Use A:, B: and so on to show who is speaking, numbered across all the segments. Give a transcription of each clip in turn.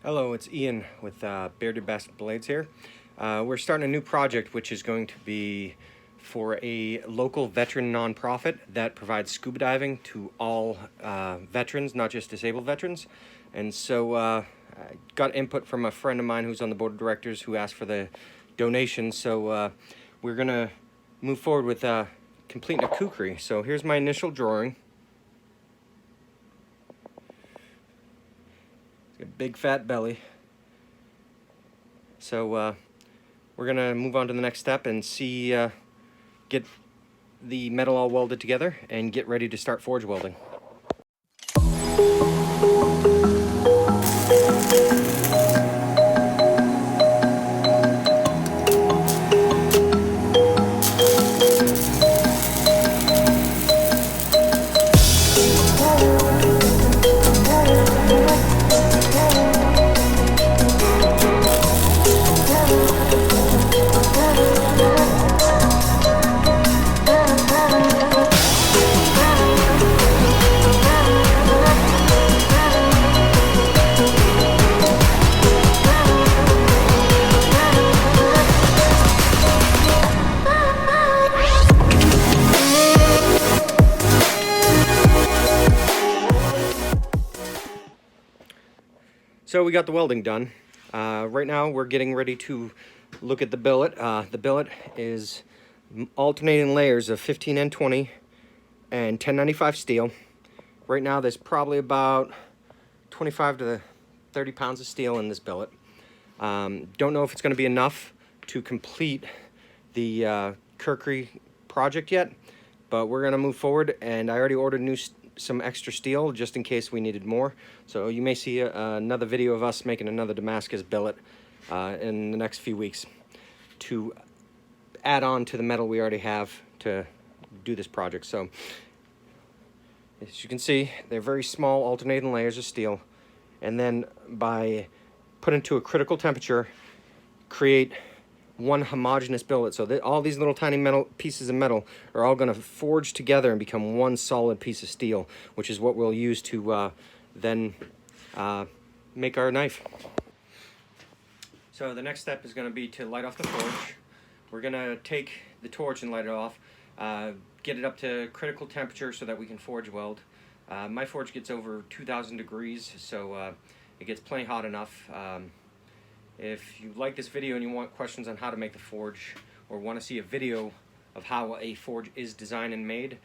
A: Hello, it's Ian with Bearded Basket Blades here. We're starting a new project which is going to be for a local veteran nonprofit that provides scuba diving to all veterans, not just disabled veterans. And so I got input from a friend of mine who's on the board of directors who asked for the donation. So we're going to move forward with completing a kukri. So here's my initial drawing. A big fat belly. So we're gonna move on to the next step and see get the metal all welded together and get ready to start forge welding. So we got the welding done. Right now we're getting ready to look at the billet. The billet is alternating layers of 15N20 and 1095 steel. Right now there's probably about 25 to 30 pounds of steel in this billet. Don't know if it's going to be enough to complete the Kukri project yet, but we're going to move forward, and I already ordered some extra steel just in case we needed more. So you may see another video of us making another Damascus billet in the next few weeks to add on to the metal we already have to do this project. So as you can see, they're very small alternating layers of steel, and then by putting to a critical temperature, create one homogeneous billet. So that all these little tiny metal pieces of metal are all going to forge together and become one solid piece of steel, which is what we'll use to then make our knife. So the next step is going to be to light off the forge. We're going to take the torch and light it off, get it up to critical temperature so that we can forge weld. My forge gets over 2,000 degrees, so it gets plenty hot enough. If you like this video and you want questions on how to make the forge, or want to see a video of how a forge is designed and made,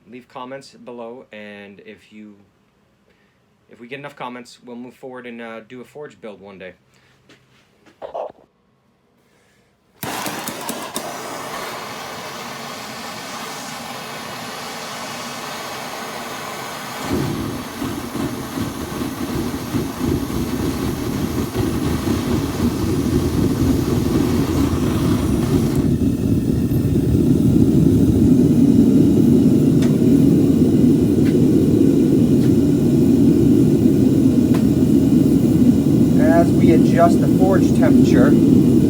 A: leave comments below, and if we get enough comments, we'll move forward and do a forge build one day. As we adjust the forge temperature,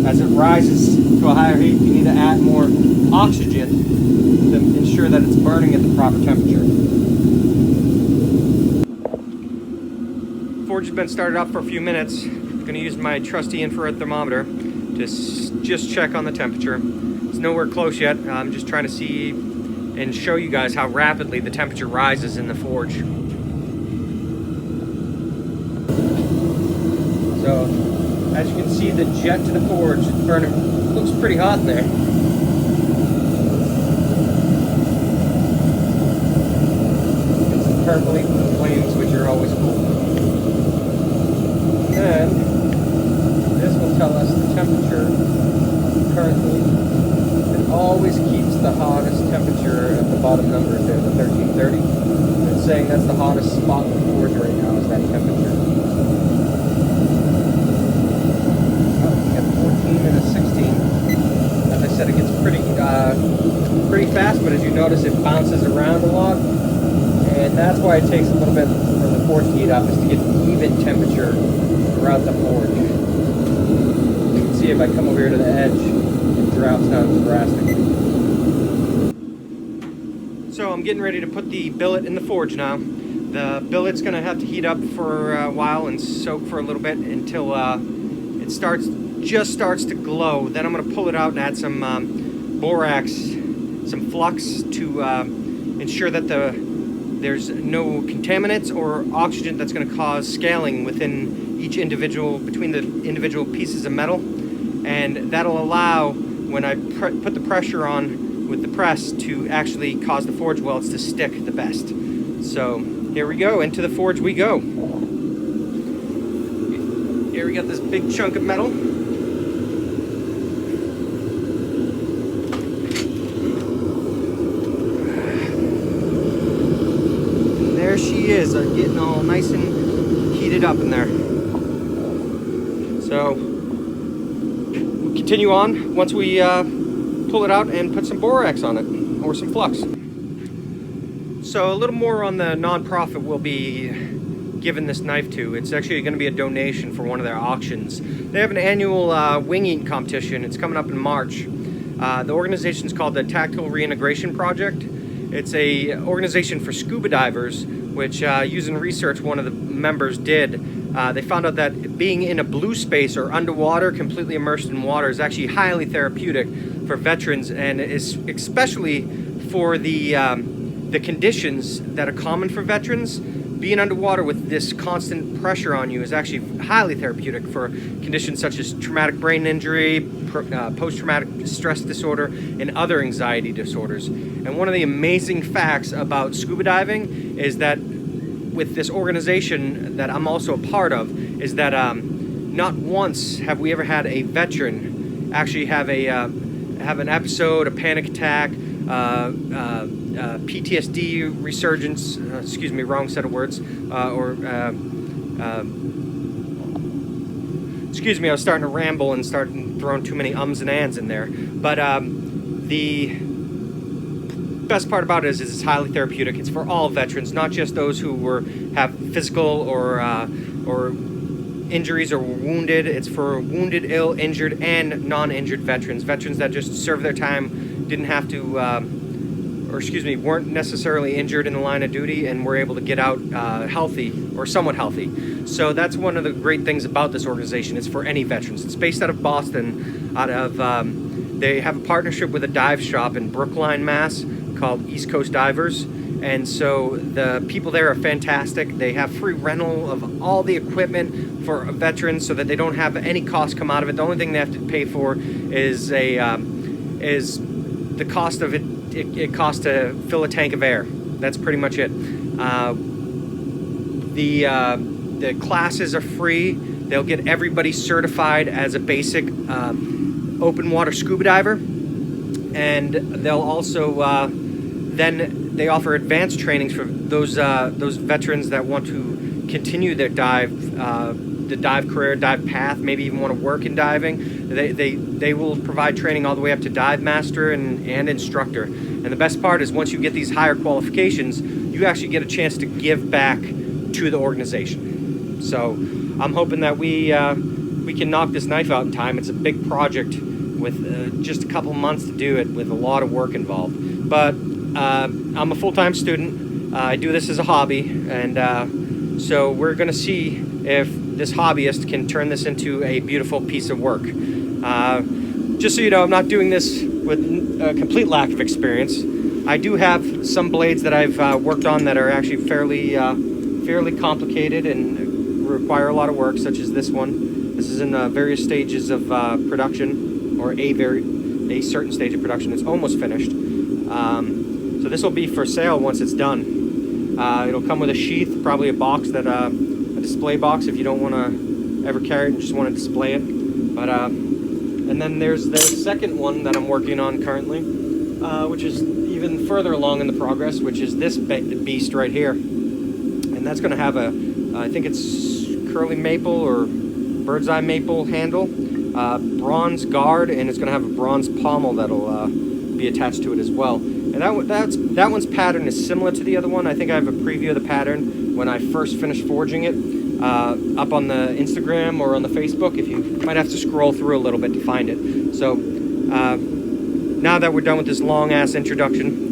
A: as it rises to a higher heat, you need to add more oxygen to ensure that it's burning at the proper temperature. Forge has been started up for a few minutes. I'm going to use my trusty infrared thermometer to just check on the temperature. It's nowhere close yet. I'm just trying to see and show you guys how rapidly the temperature rises in the forge. So, as you can see, the jet to the forge is burning. Looks pretty hot there. It's the purpley flames, which are always cool. And this will tell us the temperature currently. It always keeps the hottest temperature at the bottom number there, the 1330. It's saying that's the hottest spot in the forge right now, is that temperature. And a 16. As I said, it gets pretty fast, but as you notice, it bounces around a lot, and that's why it takes a little bit for the forge to heat up, is to get an even temperature throughout the forge. You can see if I come over here to the edge, it drops down drastically. So I'm getting ready to put the billet in the forge now. The billet's going to have to heat up for a while and soak for a little bit until it just starts to glow. Then I'm going to pull it out and add some borax, some flux to ensure that there's no contaminants or oxygen that's going to cause scaling between the individual pieces of metal, and that'll allow, when I put the pressure on with the press, to actually cause the forge welds to stick the best. So here we go, into the forge we go. Here we got this big chunk of metal. There she is, getting all nice and heated up in there. So we'll continue on once we pull it out and put some borax on it, or some flux. So a little more on the nonprofit we'll be giving this knife to. It's actually going to be a donation for one of their auctions. They have an annual wing eating competition. It's coming up in March. The organization is called the Tactical Reintegration Project. It's a organization for scuba divers, which using research one of the members did, they found out that being in a blue space or underwater, completely immersed in water, is actually highly therapeutic for veterans, and is especially for the conditions that are common for veterans. Being underwater with this constant pressure on you is actually highly therapeutic for conditions such as traumatic brain injury, post-traumatic stress disorder, and other anxiety disorders. And one of the amazing facts about scuba diving is that with this organization that I'm also a part of, is that not once have we ever had a veteran actually have an episode, a panic attack, PTSD resurgence, excuse me, wrong set of words, excuse me, I was starting to ramble and starting throwing too many ums and ands in there. But the best part about it is it's highly therapeutic. It's for all veterans, not just those who have physical or injuries or were wounded. It's for wounded, ill, injured, and non-injured veterans. Veterans that just served their time, didn't have to, weren't necessarily injured in the line of duty and were able to get out healthy or somewhat healthy. So that's one of the great things about this organization. It's for any veterans. It's based out of Boston, they have a partnership with a dive shop in Brookline, Mass, called East Coast Divers. And so the people there are fantastic. They have free rental of all the equipment for veterans so that they don't have any cost come out of it. The only thing they have to pay for is the cost of it. It costs to fill a tank of air. That's pretty much it. The classes are free. They'll get everybody certified as a basic open water scuba diver, and they'll also then they offer advanced trainings for those veterans that want to continue their dive career, dive path, maybe even want to work in diving. They will provide training all the way up to dive master and instructor. And the best part is once you get these higher qualifications, you actually get a chance to give back to the organization. So I'm hoping that we can knock this knife out in time. It's a big project with just a couple months to do it, with a lot of work involved. But I'm a full-time student. I do this as a hobby, and so we're going to see if this hobbyist can turn this into a beautiful piece of work. Just so you know, I'm not doing this with a complete lack of experience. I do have some blades that I've worked on that are actually fairly complicated and require a lot of work, such as this one. This is in various stages of production, or a certain stage of production. It's almost finished. So this will be for sale once it's done. It'll come with a sheath, probably a box that a display box if you don't want to ever carry it and just want to display it. But and then there's the second one that I'm working on currently, which is even further along in the progress, which is this beast right here. And that's going to have I think it's curly maple or bird's eye maple handle, bronze guard, and it's going to have a bronze pommel that'll be attached to it as well. And that one's pattern is similar to the other one. I think I have a preview of the pattern when I first finished forging it up on the Instagram or on the Facebook. If you might have to scroll through a little bit to find it. So now that we're done with this long ass introduction,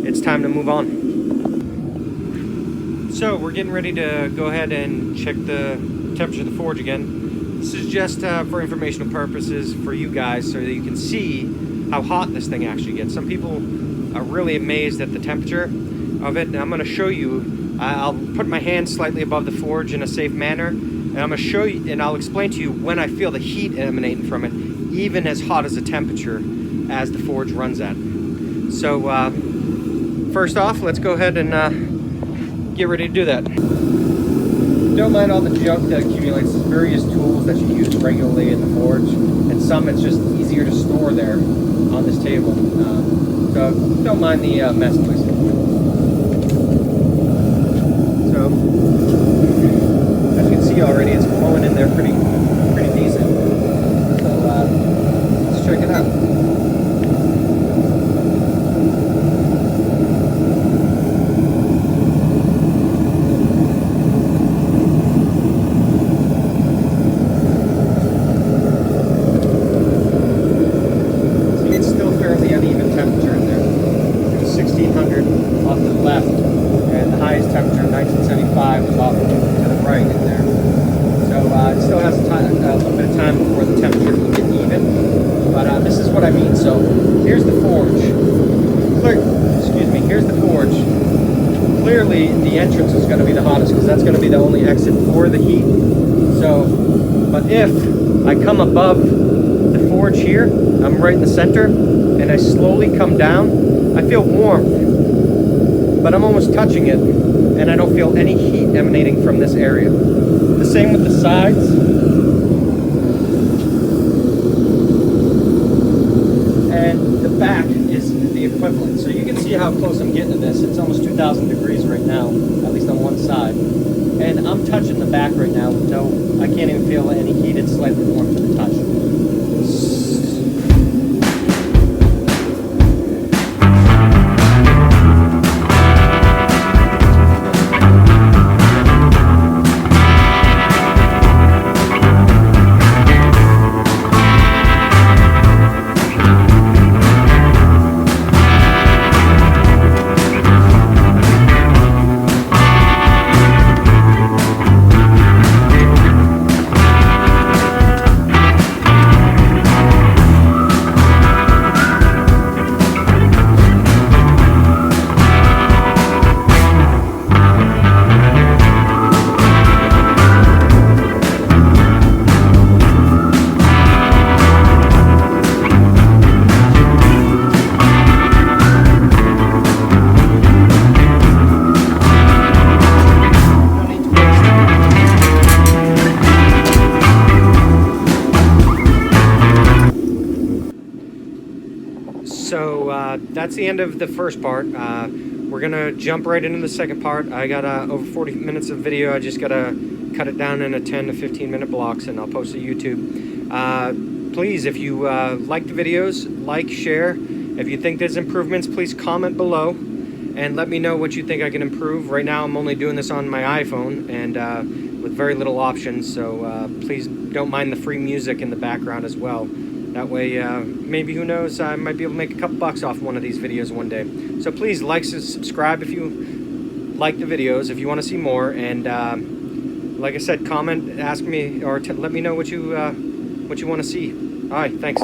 A: it's time to move on. So we're getting ready to go ahead and check the temperature of the forge again. This is just for informational purposes for you guys, so that you can see how hot this thing actually gets. Some people are really amazed at the temperature of it, and I'm going to show you. I'll put my hand slightly above the forge in a safe manner, and I'm going to show you, and I'll explain to you when I feel the heat emanating from it, even as hot as the temperature as the forge runs at. So first off, let's go ahead and get ready to do that. Don't mind all the junk that accumulates, various tools that you use regularly in the forge, and some it's just easier to store there on this table. So don't mind the mess, please. So as you can see already, it's flowing in there pretty decent. So let's check it out. What I mean. So here's the forge. Here's the forge. Clearly the entrance is going to be the hottest because that's going to be the only exit for the heat. So, but if I come above the forge here, I'm right in the center, and I slowly come down, I feel warmth, but I'm almost touching it, and I don't feel any heat emanating from this area. The same with the sides. Back is the equivalent. So you can see how close I'm getting to this. It's almost 2,000 degrees right now, at least on one side. And I'm touching the back right now with I can't even feel any heat. It's slightly warm to the touch. So that's the end of the first part. We're gonna jump right into the second part. I got over 40 minutes of video. I just gotta cut it down into 10 to 15 minute blocks, and I'll post to YouTube. Please, if you like the videos, like, share. If you think there's improvements, please comment below and let me know what you think I can improve. Right now I'm only doing this on my iPhone and with very little options, so please don't mind the free music in the background as well. That way, maybe, who knows, I might be able to make a couple bucks off one of these videos one day. So please like, subscribe if you like the videos, if you want to see more. And like I said, comment, ask me, or let me know what you want to see. All right, thanks.